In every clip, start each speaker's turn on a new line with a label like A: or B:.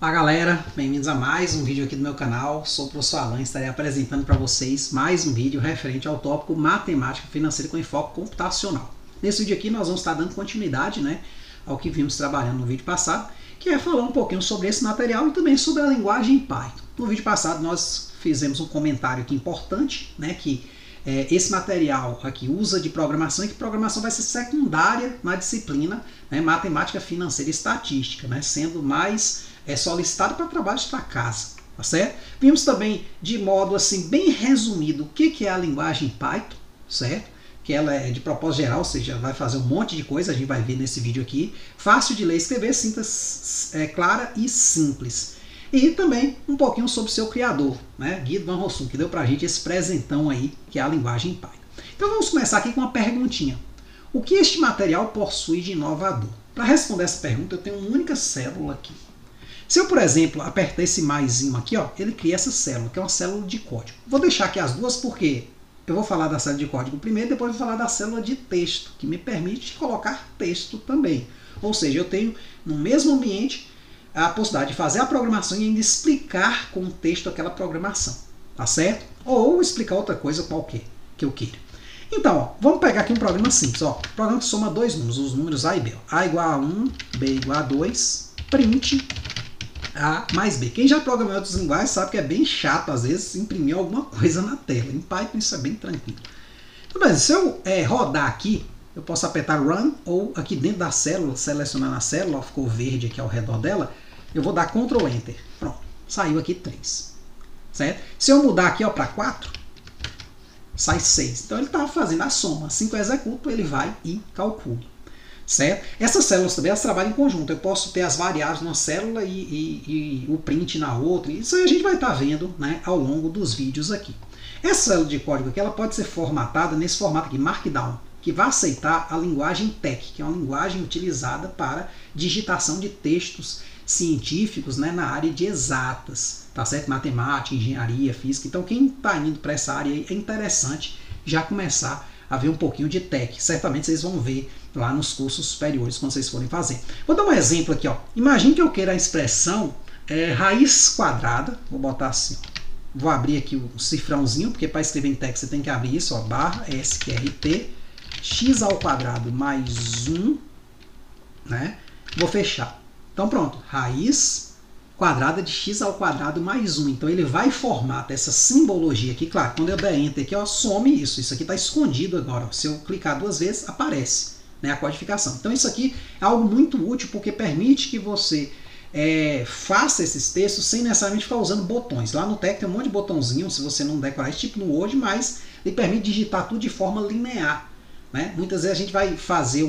A: Olá galera, bem-vindos a mais um vídeo aqui do meu canal. Sou o professor Alan e estarei apresentando para vocês mais um vídeo referente ao tópico Matemática Financeira com enfoque computacional. Nesse vídeo aqui nós vamos estar dando continuidade ao que vimos trabalhando no vídeo passado, que é falar um pouquinho sobre esse material e também sobre a linguagem Python. No vídeo passado nós fizemos um comentário aqui importante, que esse material aqui usa de programação e que programação vai ser secundária na disciplina Matemática Financeira e Estatística, sendo mais solicitado para trabalhos para casa, tá certo? Vimos também de modo assim bem resumido o que é a linguagem Python, certo? Que ela é de propósito geral, ou seja, vai fazer um monte de coisa, a gente vai ver nesse vídeo aqui, fácil de ler e escrever, síntese clara e simples. E também um pouquinho sobre o seu criador, Guido Van Rossum, que deu pra gente esse presentão aí, que é a linguagem Python. Então vamos começar aqui com uma perguntinha. O que este material possui de inovador? Para responder essa pergunta, eu tenho uma única célula aqui. Se eu, por exemplo, apertar esse maisinho aqui, ele cria essa célula, que é uma célula de código. Vou deixar aqui as duas porque eu vou falar da célula de código primeiro, depois vou falar da célula de texto, que me permite colocar texto também. Ou seja, eu tenho no mesmo ambiente a possibilidade de fazer a programação e ainda explicar com texto aquela programação, tá certo? Ou explicar outra coisa qualquer que eu queira. Então, vamos pegar aqui um programa simples. Programa que soma dois números, os números A e B. A igual a 1, B igual a 2, print A mais B. Quem já programou em outras linguagens sabe que é bem chato, às vezes, imprimir alguma coisa na tela. Em Python isso é bem tranquilo. Então, mas se eu rodar aqui, eu posso apertar Run, ou aqui dentro da célula, selecionar na célula, ficou verde aqui ao redor dela, eu vou dar Ctrl Enter. Pronto, saiu aqui 3. Certo? Se eu mudar aqui para 4, sai 6. Então ele está fazendo a soma. Assim que eu executo, ele vai e calcula. Certo? Essas células também elas trabalham em conjunto. Eu posso ter as variáveis numa célula e o print na outra. Isso aí a gente vai estar vendo ao longo dos vídeos aqui. Essa célula de código aqui ela pode ser formatada nesse formato aqui, Markdown, que vai aceitar a linguagem TeX, que é uma linguagem utilizada para digitação de textos científicos na área de exatas, tá certo? Matemática, engenharia, física. Então quem está indo para essa área é interessante já começar a ver um pouquinho de TeX. Certamente vocês vão ver lá nos cursos superiores quando vocês forem fazer. Vou dar um exemplo aqui. Imagine que eu queira a expressão raiz quadrada. Vou botar assim. Vou abrir aqui o cifrãozinho, porque para escrever em TeX você tem que abrir isso. Barra SQRT x ao quadrado mais 1. Vou fechar. Então pronto. Raiz quadrada de x ao quadrado mais 1. Então ele vai formatar essa simbologia aqui. Claro, quando eu der Enter aqui, some isso. Isso aqui está escondido agora. Se eu clicar duas vezes, aparece a codificação. Então isso aqui é algo muito útil porque permite que você faça esses textos sem necessariamente ficar usando botões. Lá no TeX tem um monte de botãozinho, se você não decorar esse tipo no Word, mas ele permite digitar tudo de forma linear. Muitas vezes a gente vai fazer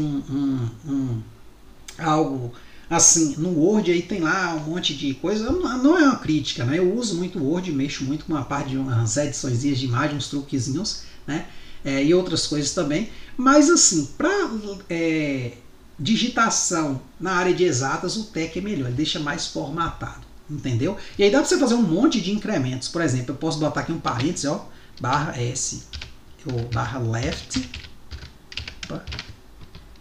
A: algo assim no Word, aí tem lá um monte de coisa. Não é uma crítica, eu uso muito o Word, mexo muito com a parte de umas edições de imagem, uns truquezinhos, e outras coisas também. Mas assim, para digitação na área de exatas, o TeX é melhor, ele deixa mais formatado, entendeu? E aí dá para você fazer um monte de incrementos. Por exemplo, eu posso botar aqui um parênteses, barra S, ou barra left,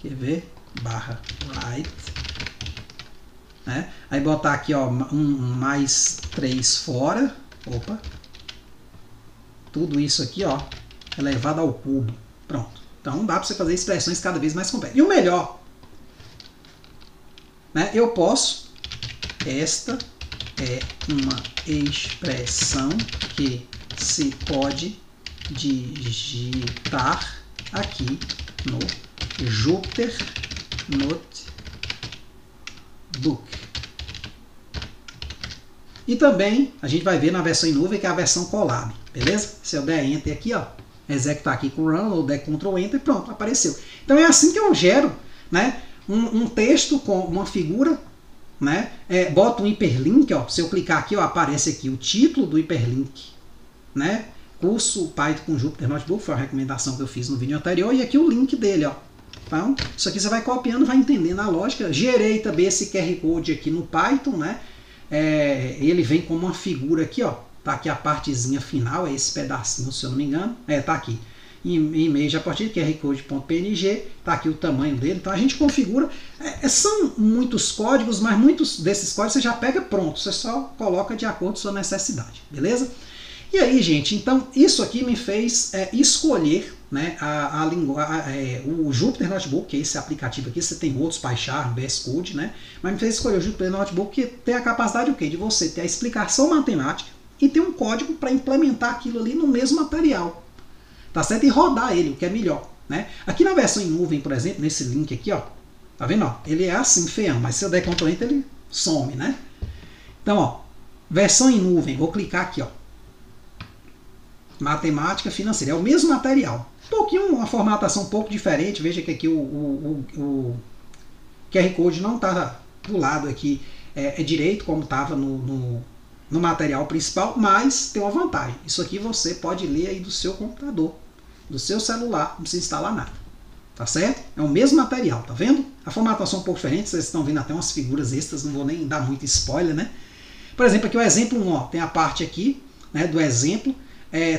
A: quer ver? Barra right, aí botar aqui um mais 3 fora, tudo isso aqui elevado ao cubo, pronto. Então dá para você fazer expressões cada vez mais complexas. E o melhor, eu posso, esta é uma expressão que se pode digitar aqui no Jupyter Notebook. E também a gente vai ver na versão em nuvem, que é a versão Colab, beleza? Se eu der Enter aqui, executar aqui com Run, ou der Ctrl Enter, pronto, apareceu. Então é assim que eu gero um texto com uma figura, boto um hiperlink, se eu clicar aqui, aparece aqui o título do hiperlink, curso Python com Jupyter Notebook, foi a recomendação que eu fiz no vídeo anterior, e aqui o link dele, Então, isso aqui você vai copiando, vai entendendo a lógica. Gerei também esse QR Code aqui no Python, ele vem como uma figura aqui, tá aqui a partezinha final, é esse pedacinho, se eu não me engano, tá aqui. image a partir de qrcode.png, tá aqui o tamanho dele, então a gente configura, são muitos códigos, mas muitos desses códigos você já pega pronto, você só coloca de acordo com a sua necessidade, beleza? E aí, gente, então isso aqui me fez escolher, né, o Jupyter Notebook, que é esse aplicativo aqui, você tem outros, PyCharm, VS Code, né, mas me fez escolher o Jupyter Notebook, que tem a capacidade de você ter a explicação matemática e ter um código para implementar aquilo ali no mesmo material, tá certo? E rodar ele, o que é melhor, né? Aqui na versão em nuvem, por exemplo, nesse link aqui, ó, tá vendo? Ó, ele é assim, feião, mas se eu der Ctrl Enter, ele some, né? Então, ó, versão em nuvem, vou clicar aqui, ó, matemática financeira, é o mesmo material, um pouquinho, uma formatação um pouco diferente, veja que aqui o QR Code não tá do lado aqui, direito, como estava no material principal, mas tem uma vantagem. Isso aqui você pode ler aí do seu computador, do seu celular, não precisa instalar nada. Tá certo? É o mesmo material, tá vendo? A formatação é um pouco diferente, vocês estão vendo até umas figuras extras, não vou nem dar muito spoiler, né? Por exemplo, aqui o exemplo 1, ó, tem a parte aqui, né, do exemplo,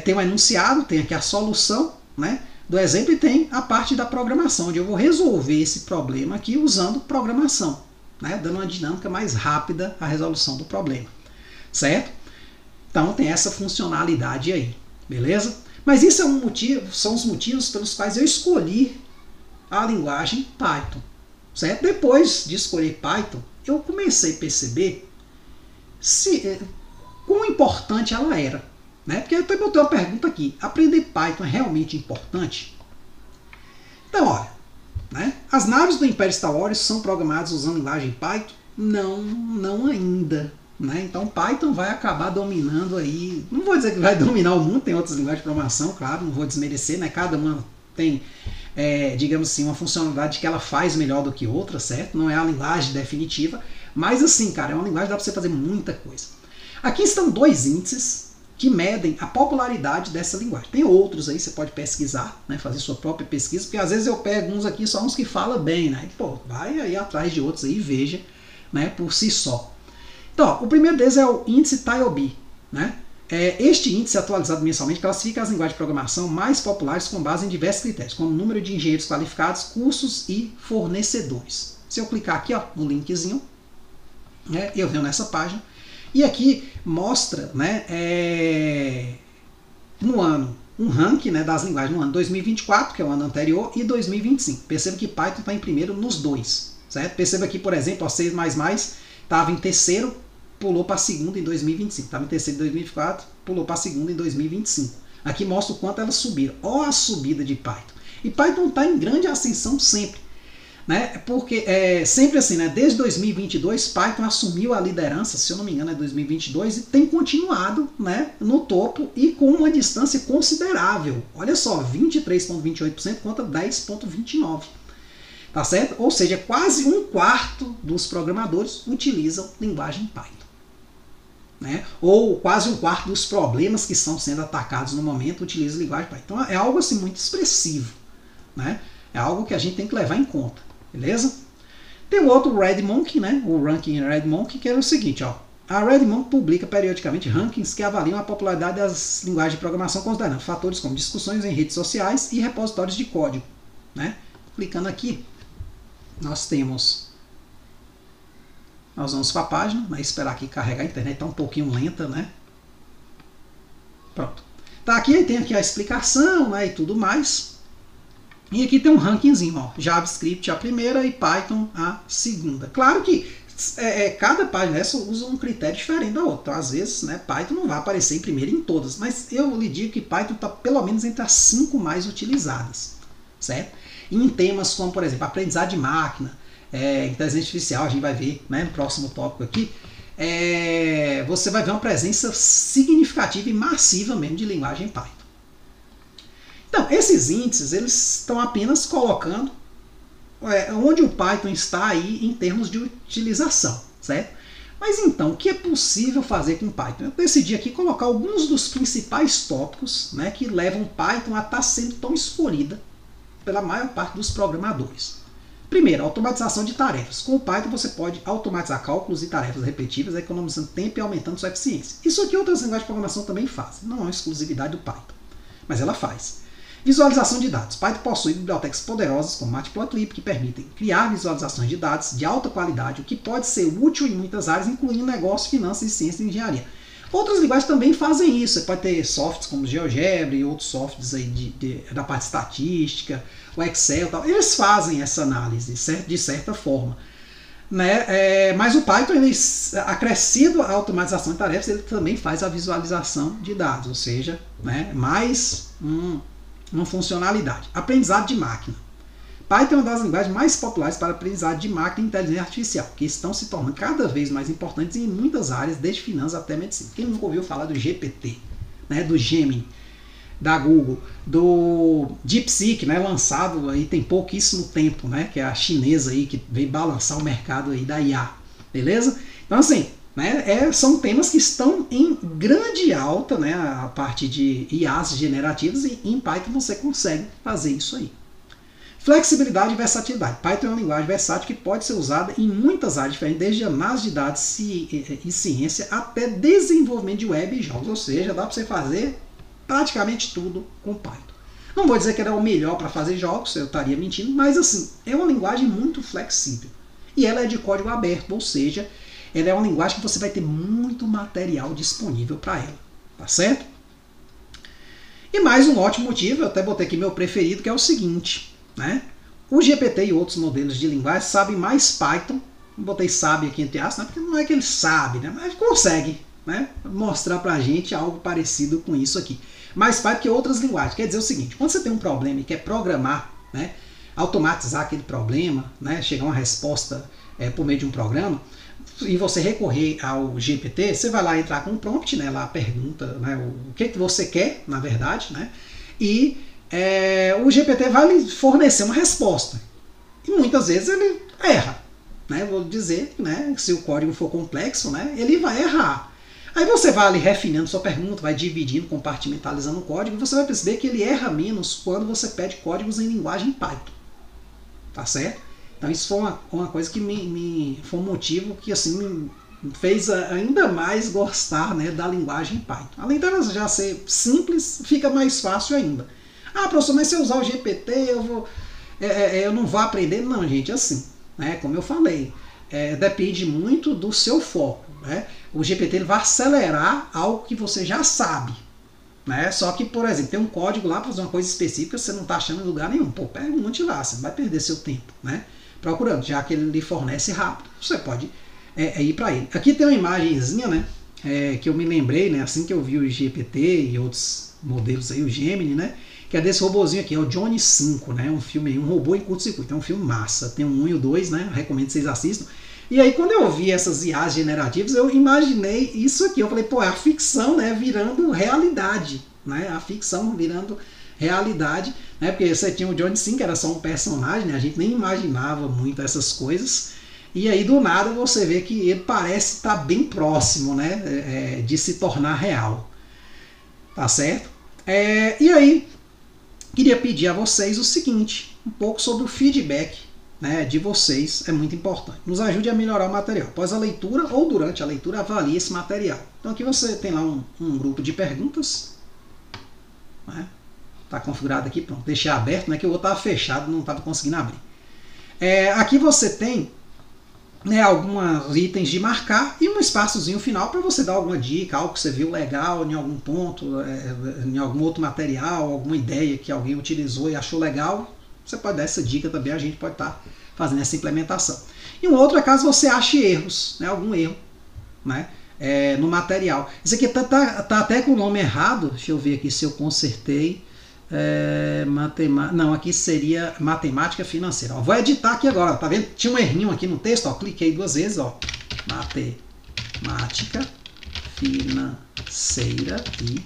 A: tem um enunciado, tem aqui a solução, né, do exemplo, e tem a parte da programação, onde eu vou resolver esse problema aqui usando programação, né, dando uma dinâmica mais rápida à resolução do problema. Certo? Então tem essa funcionalidade aí, beleza? Mas isso são os motivos pelos quais eu escolhi a linguagem Python, certo? Depois de escolher Python, eu comecei a perceber quão importante ela era, né? Porque eu até botei uma pergunta aqui: aprender Python é realmente importante? Então, olha, né? As naves do Império Star Wars são programadas usando linguagem Python? Não ainda. Né? Então Python vai acabar dominando aí, não vou dizer que vai dominar o mundo, tem outras linguagens de programação, claro, não vou desmerecer, né? Cada uma tem, digamos assim, uma funcionalidade que ela faz melhor do que outra, certo? Não é a linguagem definitiva, mas assim, cara, é uma linguagem que dá para você fazer muita coisa. Aqui estão dois índices que medem a popularidade dessa linguagem. Tem outros aí, você pode pesquisar, né? Fazer sua própria pesquisa, porque às vezes eu pego uns aqui, só uns que falam bem, né? E, pô, vai aí atrás de outros aí e veja, né, por si só. Então, ó, o primeiro deles é o índice TIOB, né? Este índice atualizado mensalmente classifica as linguagens de programação mais populares com base em diversos critérios, como número de engenheiros qualificados, cursos e fornecedores. Se eu clicar aqui, ó, no linkzinho, né, eu venho nessa página, e aqui mostra, né, no ano, um ranking, né, das linguagens no ano 2024, que é o ano anterior, e 2025. Perceba que Python está em primeiro nos dois, certo? Perceba aqui, por exemplo, ó, C++ estava em terceiro, pulou para segundo em 2025. Estava em terceiro em 2024, pulou para segundo em 2025. Aqui mostra o quanto elas subiram. Olha a subida de Python. E Python está em grande ascensão sempre, né? Porque sempre assim, né? Desde 2022, Python assumiu a liderança, se eu não me engano é 2022, e tem continuado, né, no topo e com uma distância considerável. Olha só, 23,28% contra 10,29%. Tá certo? Ou seja, quase um quarto dos programadores utilizam linguagem Python. Né? Ou quase um quarto dos problemas que estão sendo atacados no momento utilizam linguagem Python. Então é algo assim muito expressivo. Né? É algo que a gente tem que levar em conta. Beleza? Tem o outro RedMonkey, né? O ranking RedMonkey, que é o seguinte, ó. A RedMonkey publica periodicamente rankings que avaliam a popularidade das linguagens de programação considerando fatores como discussões em redes sociais e repositórios de código. Né? Clicando aqui, nós vamos para a página, né, esperar aqui carregar, a internet está um pouquinho lenta, né? Pronto. Tá, aqui tem aqui a explicação, né, e tudo mais. E aqui tem um rankingzinho, ó, JavaScript a primeira e Python a segunda. Claro que cada página dessa usa um critério diferente da outra. Então, às vezes, né, Python não vai aparecer em primeiro em todas, mas eu lhe digo que Python está pelo menos entre as 5 mais utilizadas, certo? Em temas como, por exemplo, aprendizado de máquina, inteligência artificial, a gente vai ver, né, no próximo tópico aqui, você vai ver uma presença significativa e massiva mesmo de linguagem Python. Então, esses índices, eles estão apenas colocando onde o Python está aí em termos de utilização, certo? Mas então, o que é possível fazer com Python? Eu decidi aqui colocar alguns dos principais tópicos, né, que levam Python a estar sendo tão escolhida pela maior parte dos programadores. Primeiro, automatização de tarefas. Com o Python você pode automatizar cálculos e tarefas repetitivas, economizando tempo e aumentando sua eficiência. Isso aqui outras linguagens de programação também fazem. Não é uma exclusividade do Python, mas ela faz. Visualização de dados. Python possui bibliotecas poderosas como Matplotlib que permitem criar visualizações de dados de alta qualidade, o que pode ser útil em muitas áreas, incluindo negócio, finanças, ciência e engenharia. Outras linguagens também fazem isso. Você pode ter softwares como GeoGebra e outros softwares aí da parte estatística, o Excel e tal. Eles fazem essa análise, certo? De certa forma. Né? Mas o Python, ele, acrescido a automatização de tarefas, ele também faz a visualização de dados, ou seja, né, mais uma funcionalidade. Aprendizado de máquina. Python é uma das linguagens mais populares para aprendizado de máquina e inteligência artificial, que estão se tornando cada vez mais importantes em muitas áreas, desde finanças até medicina. Quem nunca ouviu falar do GPT, né, do Gemini, da Google, do DeepSeek, né, lançado aí tem pouquíssimo tempo, né, que é a chinesa aí que veio balançar o mercado aí da IA, beleza? Então assim, né, são temas que estão em grande alta, né, a parte de IAs generativas, e em Python você consegue fazer isso aí. Flexibilidade e versatilidade. Python é uma linguagem versátil que pode ser usada em muitas áreas diferentes, desde análise de dados e ciência até desenvolvimento de web e jogos, ou seja, dá para você fazer praticamente tudo com Python. Não vou dizer que ela é o melhor para fazer jogos, eu estaria mentindo, mas assim, é uma linguagem muito flexível. E ela é de código aberto, ou seja, ela é uma linguagem que você vai ter muito material disponível para ela, tá certo? E mais um ótimo motivo, eu até botei aqui meu preferido, que é o seguinte, né? O GPT e outros modelos de linguagem sabem mais Python, botei sabe aqui entre aspas, porque não é que ele sabe, né? Mas consegue, né, mostrar para a gente algo parecido com isso aqui. Mais Python que outras linguagens. Quer dizer o seguinte, quando você tem um problema e quer programar, né, automatizar aquele problema, né, chegar a uma resposta por meio de um programa, e você recorrer ao GPT, você vai lá entrar com um prompt, né, lá pergunta, né, o que você quer, na verdade, né, e o GPT vai lhe fornecer uma resposta. E muitas vezes ele erra. Né, vou dizer, né, se o código for complexo, né, ele vai errar. Aí você vai ali refinando sua pergunta, vai dividindo, compartimentalizando o código, e você vai perceber que ele erra menos quando você pede códigos em linguagem Python. Tá certo? Então isso foi uma coisa que foi um motivo que assim, me fez ainda mais gostar, né, da linguagem Python. Além dela já ser simples, fica mais fácil ainda. Ah, professor, mas se eu usar o GPT, eu não vou aprender. Não, gente, assim, né, como eu falei, depende muito do seu foco. Né? O GPT ele vai acelerar algo que você já sabe. Né? Só que, por exemplo, tem um código lá para fazer uma coisa específica, você não está achando em lugar nenhum. Pô, pergunte lá, você não vai perder seu tempo, né, procurando, já que ele lhe fornece rápido, você pode ir para ele. Aqui tem uma imagenzinha, né, que eu me lembrei, né, assim que eu vi o GPT e outros modelos aí, o Gemini, né, que é desse robozinho aqui, é o Johnny 5, né, um filme, um robô em curto-circuito, é um filme massa, tem o 1 e o 2, né, recomendo que vocês assistam. E aí quando eu vi essas IAs generativas, eu imaginei isso aqui, eu falei, pô, é a ficção, né, virando realidade, né, a ficção virando realidade, né, porque você tinha o Johnny 5, que era só um personagem, né, a gente nem imaginava muito essas coisas, e aí do nada você vê que ele parece estar bem próximo, né, de se tornar real, tá certo? E aí, queria pedir a vocês o seguinte, um pouco sobre o feedback, né, de vocês, é muito importante. Nos ajude a melhorar o material. Após a leitura ou durante a leitura, avalie esse material. Então aqui você tem lá um grupo de perguntas. Né? Tá configurado aqui, pronto. Deixei aberto, né, que o outro estava fechado, não estava conseguindo abrir. Aqui você tem, né, alguns itens de marcar e um espaçozinho final para você dar alguma dica, algo que você viu legal em algum ponto, em algum outro material, alguma ideia que alguém utilizou e achou legal. Você pode dar essa dica também, a gente pode estar fazendo essa implementação. E um outro é caso você ache erros, né, algum erro, né, no material. Isso aqui tá até com o nome errado, deixa eu ver aqui se eu consertei. Não, aqui seria matemática financeira. Ó, vou editar aqui agora, tá vendo? Tinha um errinho aqui no texto, ó, cliquei 2 vezes, ó, matemática financeira e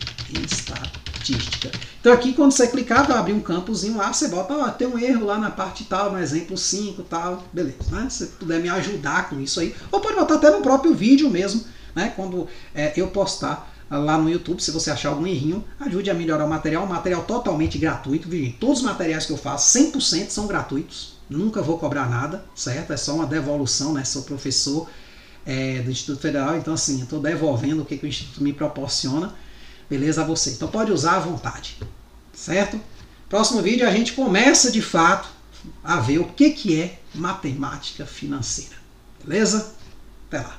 A: estatística. Então aqui quando você clicar, vai abrir um campozinho lá, você bota, ó, tem um erro lá na parte tal, no exemplo 5 tal, beleza, né? Se você puder me ajudar com isso aí, ou pode botar até no próprio vídeo mesmo, né? Quando eu postar lá no YouTube, se você achar algum errinho, ajude a melhorar o material, um material totalmente gratuito, viu? Todos os materiais que eu faço, 100% são gratuitos, nunca vou cobrar nada, certo? É só uma devolução, né? Sou professor do Instituto Federal, então assim, eu estou devolvendo o que o Instituto me proporciona, beleza, a vocês. Então pode usar à vontade, certo? Próximo vídeo a gente começa de fato a ver o que é matemática financeira. Beleza? Até lá.